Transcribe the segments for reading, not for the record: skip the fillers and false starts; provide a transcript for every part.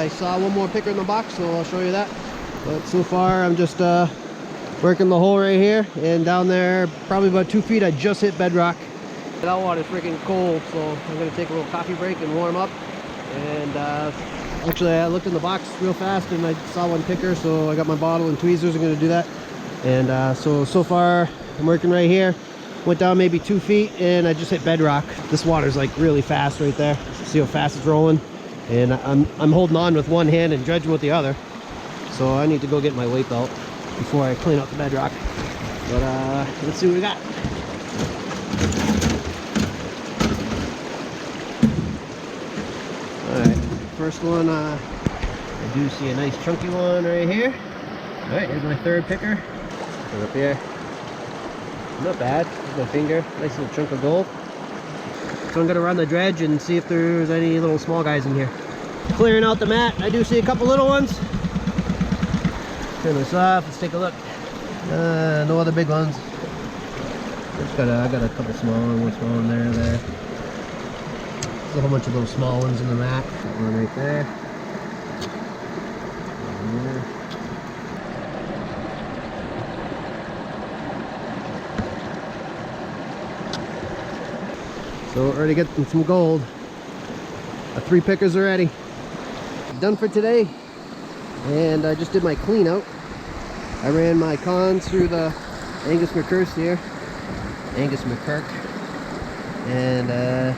I saw one more picker in the box, so I'll show you that. But so far I'm just working the hole right here, and down there probably about 2 feet I just hit bedrock. That water is freaking cold, so I'm gonna take a little coffee break and warm up. And actually I looked in the box real fast and I saw one picker, so I got my bottle and tweezers. I'm gonna do that. And so far I'm working right here. Went down maybe 2 feet and I just hit bedrock. This water's like really fast right there. See how fast it's rolling? And I'm holding on with one hand and dredging with the other. So I need to go get my weight belt before I clean out the bedrock. But let's see what we got. Alright, first one, I do see a nice chunky one right here. Alright, here's my third picker. Put it up here. Not bad. With my finger. Nice little chunk of gold. So I'm gonna run the dredge and see if there's any little small guys in here. Clearing out the mat, I do see a couple little ones. Turn this off, let's take a look. No other big ones. I got a couple small ones, one small one there. There's a whole bunch of little small ones in the mat. Got one right there. One there. So already getting some gold. 3 pickers already. Done for today. And I just did my clean out. I ran my cons through the Angus McCurk here. Angus McCurk. And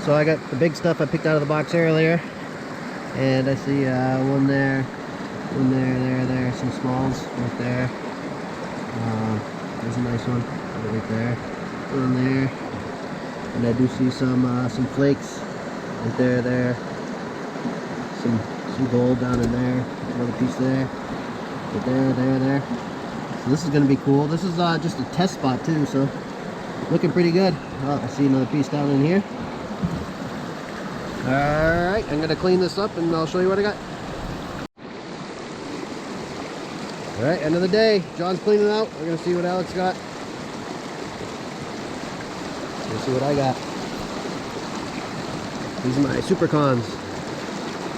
so I got the big stuff I picked out of the box earlier. And I see one there, one there, some smalls right there. There's a nice one right there. One there. And I do see some flakes right there. Some gold down in there. Another piece there. Right there. So this is going to be cool. This is just a test spot too, so looking pretty good. Oh, I see another piece down in here. Alright, I'm going to clean this up and I'll show you what I got. Alright, end of the day. John's cleaning out. We're going to see what Alex got. Let's see what I got. These are my super cons.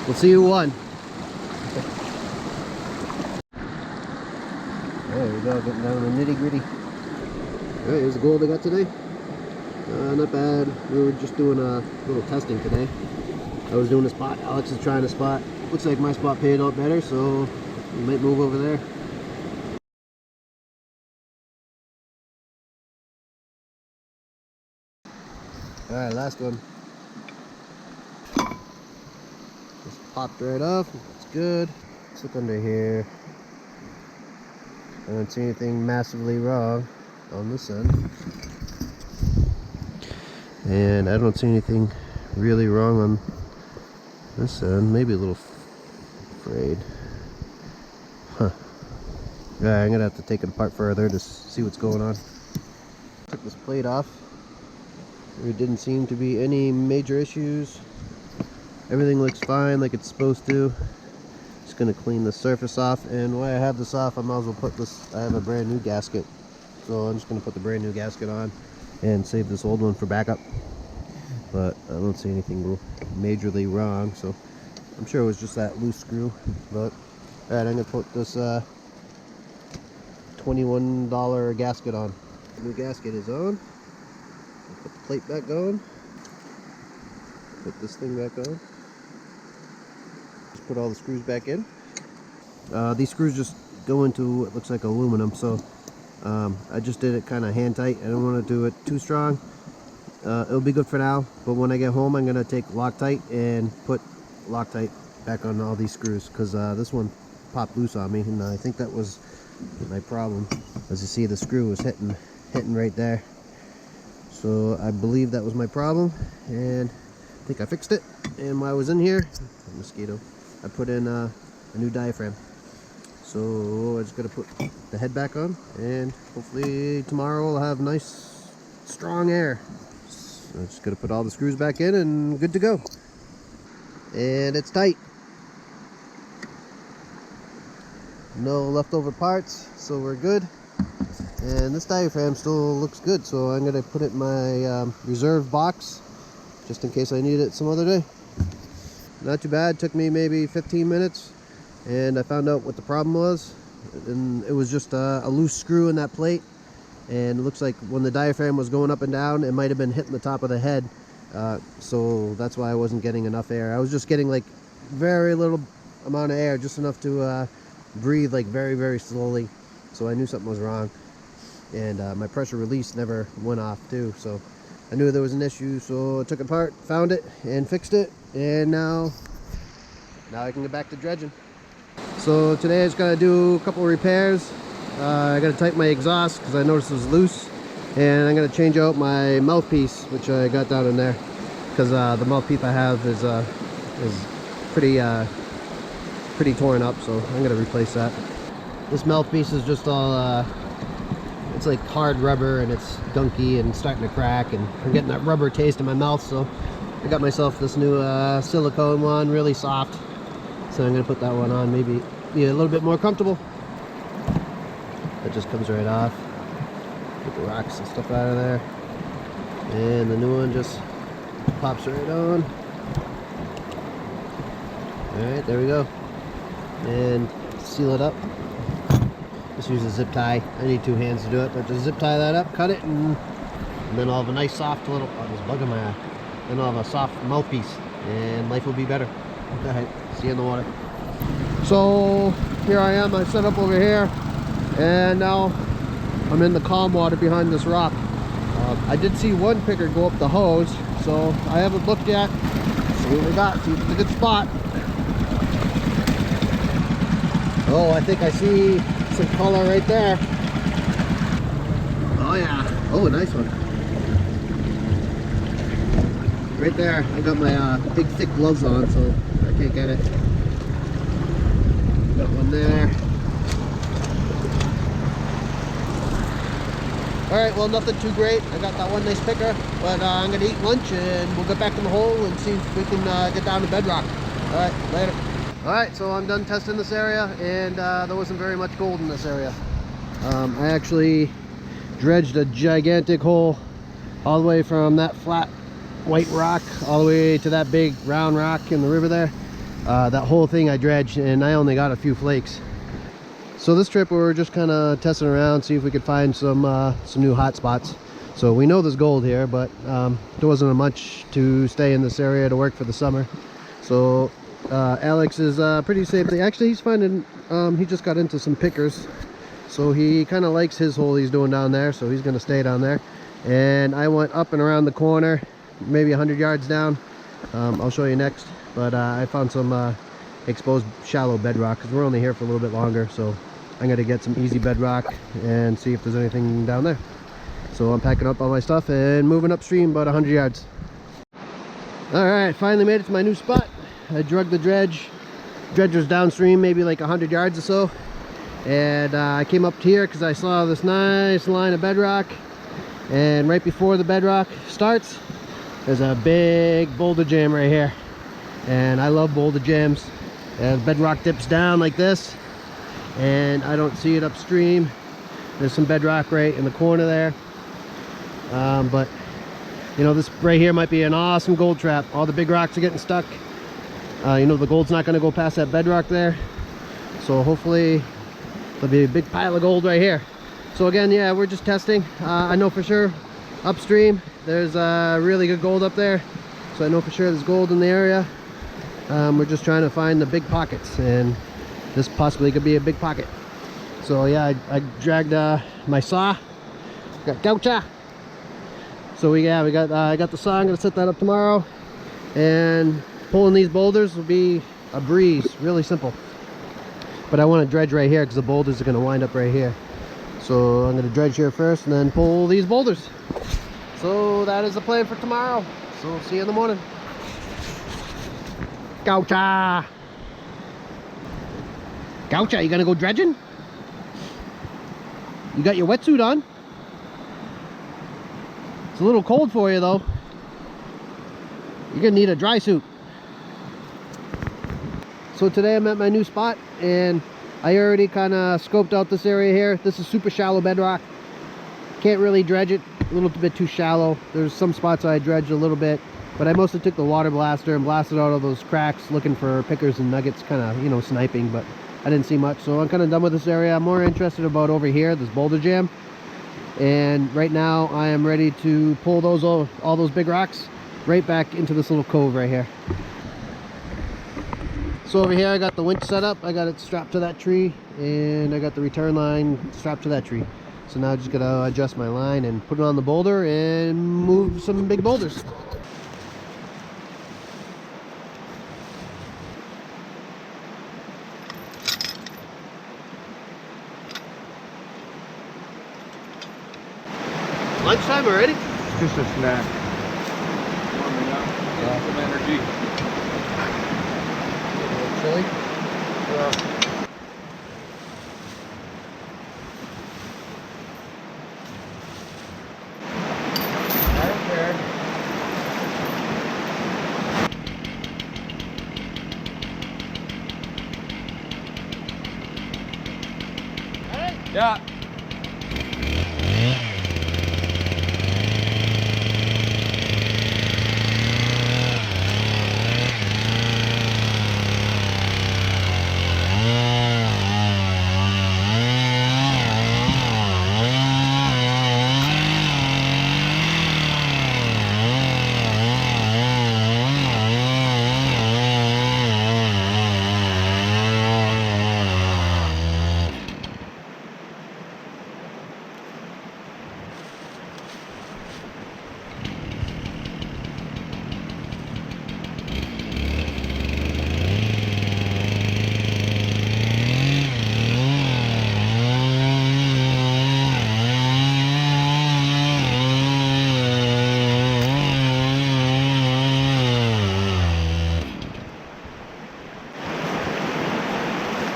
We'll see who won. There we go, getting down to the nitty gritty. Alright, here's the gold I got today. Not bad. We were just doing a little testing today. I was doing a spot, Alex is trying a spot. Looks like my spot paid out better, so we might move over there. Alright, last one. Just popped right off. It's good. Let's look under here. I don't see anything massively wrong on this end. And I don't see anything really wrong on this end. Maybe a little frayed. Huh. Yeah, I'm gonna have to take it apart further to see what's going on. Took this plate off. There didn't seem to be any major issues. Everything looks fine like it's supposed to. Just gonna clean the surface off, and while I have this off, I might as well put this. I have a brand new gasket, so I'm just gonna put the brand new gasket on and save this old one for backup. But I don't see anything majorly wrong, so I'm sure it was just that loose screw. But alright, I'm gonna put this $21 gasket on. The new gasket is on. Put the plate back on. Put this thing back on. Just put all the screws back in. These screws just go into what looks like aluminum, so I just did it kind of hand tight. I don't want to do it too strong. It'll be good for now, but when I get home I'm going to take Loctite and put Loctite back on all these screws, because this one popped loose on me, and I think that was my problem. As you see, the screw was hitting right there. So I believe that was my problem, and I think I fixed it. And while I was in here, mosquito, I put in a new diaphragm. So I'm just gonna put the head back on, and hopefully tomorrow I'll have nice strong air. So I'm just gonna put all the screws back in and good to go. And it's tight. No leftover parts, so we're good. And this diaphragm still looks good, so I'm gonna put it in my reserve box just in case I need it some other day. not too bad. Took me maybe 15 minutes, and I found out what the problem was. And it was just a loose screw in that plate, and it looks like when the diaphragm was going up and down, it might have been hitting the top of the head. So that's why I wasn't getting enough air. I was just getting like very little amount of air, just enough to breathe like very, very slowly. So I knew something was wrong, and my pressure release never went off too. So I knew there was an issue, so I took it apart, found it, and fixed it, and now I can get back to dredging. So today I just gotta do a couple repairs. I gotta tighten my exhaust because I noticed it was loose, and I'm gonna change out my mouthpiece, which I got down in there, because the mouthpiece I have is pretty torn up, so I'm gonna replace that. This mouthpiece is just all it's like hard rubber, and it's gunky and starting to crack, and I'm getting that rubber taste in my mouth. So I got myself this new silicone one, really soft, so I'm gonna put that one on, maybe be a little bit more comfortable. That just comes right off. Get the rocks and stuff out of there, and the new one just pops right on. All right, there we go. And seal it up. Just use a zip tie. I need two hands to do it, but just zip tie that up, cut it, and then I'll have a nice soft little, oh, there's a bug in my eye. Then I'll have a soft mouthpiece, and life will be better. All right, see you in the water. So here I am, I set up over here, and now I'm in the calm water behind this rock. I did see one picker go up the hose, so I haven't looked yet. See what we got, see if it's a good spot. Oh, I think I see some color right there. Oh yeah, oh, a nice one. Right there, I got my big thick gloves on, so I can't get it. Got one there. Alright, well, nothing too great. I got that one nice picker, but I'm going to eat lunch and we'll get back in the hole and see if we can get down to bedrock. Alright, later. Alright, so I'm done testing this area, and there wasn't very much gold in this area. I actually dredged a gigantic hole all the way from that flat white rock all the way to that big round rock in the river there. That whole thing I dredged, and I only got a few flakes. So this trip we were just kind of testing around, see if we could find some new hot spots. So we know there's gold here, but there wasn't much to stay in this area to work for the summer. So Alex is pretty safe. Actually, he's finding he just got into some pickers, so he kind of likes his hole he's doing down there, so he's going to stay down there. And I went up and around the corner, maybe 100 yards down. I'll show you next, but I found some exposed shallow bedrock because we're only here for a little bit longer, so I'm going to get some easy bedrock and see if there's anything down there. So I'm packing up all my stuff and moving upstream about 100 yards. All right, finally made it to my new spot. I drug the dredge. Dredge was downstream maybe like 100 yards or so, and I came up here because I saw this nice line of bedrock, and right before the bedrock starts there's a big boulder jam right here, and I love boulder jams. And bedrock dips down like this, and I don't see it upstream. There's some bedrock right in the corner there, but you know, this right here might be an awesome gold trap. All the big rocks are getting stuck. You know, the gold's not going to go past that bedrock there, so hopefully there'll be a big pile of gold right here. So again, yeah, we're just testing. I know for sure upstream there's really good gold up there, so I know for sure there's gold in the area. We're just trying to find the big pockets, and this possibly could be a big pocket. So yeah, I dragged my saw. Got goucha. So I got the saw. I'm gonna set that up tomorrow, and pulling these boulders will be a breeze, really simple. But I want to dredge right here because the boulders are going to wind up right here. So I'm going to dredge here first and then pull these boulders. So that is the plan for tomorrow. So we'll see you in the morning. Goucha! Goucha, you gonna go dredging? You got your wetsuit on? It's a little cold for you though. You're gonna need a dry suit. So today I'm at my new spot, and I already kind of scoped out this area here. This is super shallow bedrock. Can't really dredge it, a little bit too shallow. There's some spots I dredged a little bit, But I mostly took the water blaster and blasted out all those cracks looking for pickers and nuggets, kind of, you know, sniping, but I didn't see much. So I'm kind of done with this area. I'm more interested about over here, this boulder jam. And right now I am ready to pull those all those big rocks right back into this little cove right here. So over here I got the winch set up. I got it strapped to that tree, and I got the return line strapped to that tree. So now I just gotta adjust my line and put it on the boulder and move some big boulders. Lunchtime already? Just a snack. Warming up. Getting some energy. A little chilly. Yeah.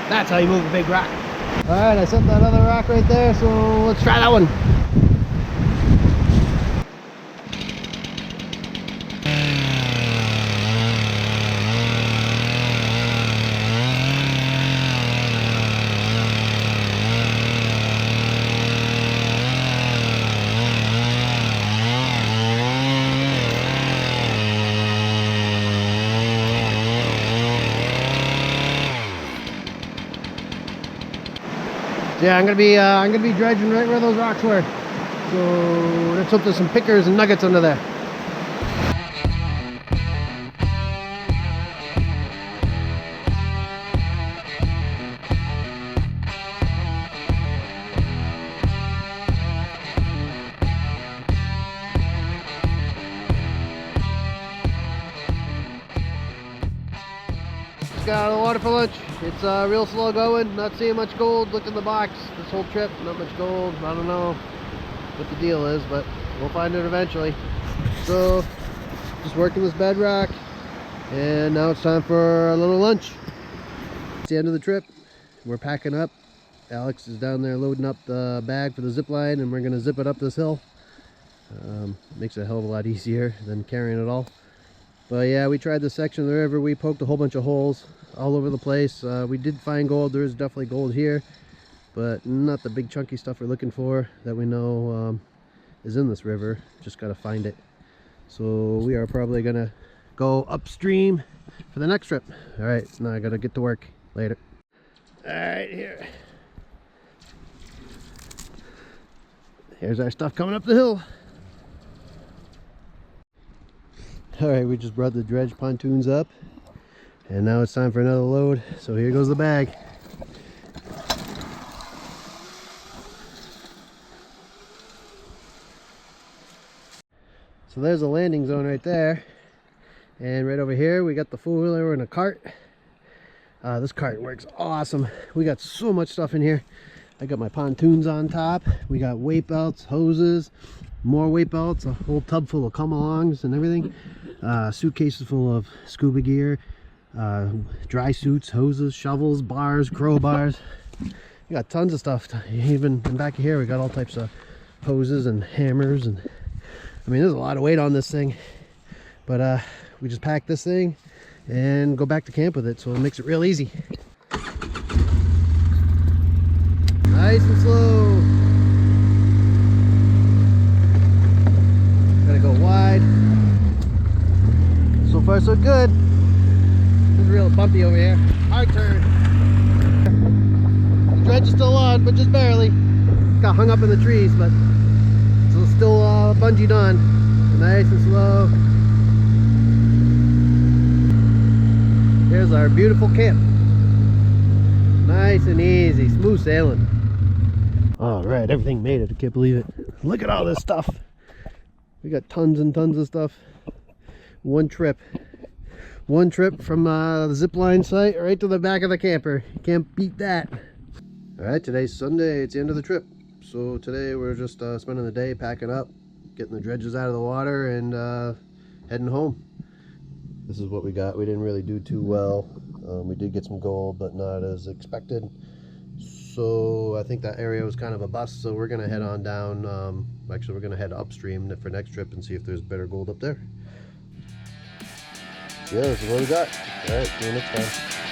That's how you move a big rock. Alright, I set that other rock right there, so let's try that one. Yeah, I'm gonna be dredging right where those rocks were. So let's hope there's some pickers and nuggets under there. Got a water for lunch. It's real slow going, not seeing much gold. Look in the box this whole trip, not much gold. I don't know what the deal is, but we'll find it eventually. So just working this bedrock, and now it's time for a little lunch. It's the end of the trip. We're packing up. Alex is down there loading up the bag for the zip line, and we're gonna zip it up this hill. Makes it a hell of a lot easier than carrying it all. But yeah, we tried this section of the river. We poked a whole bunch of holes all over the place. We did find gold. There is definitely gold here, but not the big chunky stuff we're looking for that we know is in this river. Just got to find it. So we are probably gonna go upstream for the next trip. All right, now I gotta get to work. Later. All right, here's our stuff coming up the hill. Alright, we just brought the dredge pontoons up, and now it's time for another load. So here goes the bag. So there's the landing zone right there, and right over here we got the four-wheeler and a cart. This cart works awesome. We got so much stuff in here. I got my pontoons on top. We got weight belts, hoses, more weight belts, a whole tub full of come-alongs and everything. Suitcases full of scuba gear, dry suits, hoses, shovels, bars, crowbars. We got tons of stuff. Even in back here we got all types of hoses and hammers, and I mean there's a lot of weight on this thing, but we just pack this thing and go back to camp with it, so it makes it real easy. Nice and slow. Gotta go wide. so good. It's real bumpy over here. Hard turn. The dredge is still on, but just barely. Got hung up in the trees, but it's still bungeed on. Nice and slow. Here's our beautiful camp. Nice and easy, smooth sailing. All right, everything made it. I can't believe it. Look at all this stuff. We got tons and tons of stuff. One trip from the zip line site right to the back of the camper. You can't beat that. All right, today's Sunday. It's the end of the trip. So today we're just spending the day packing up, getting the dredges out of the water, and heading home. This is what we got. We didn't really do too well. We did get some gold, but not as expected. So I think that area was kind of a bust. So we're gonna head on down. Actually, we're gonna head upstream for next trip and see if there's better gold up there. So yeah, this is what we got. All right, see you next time.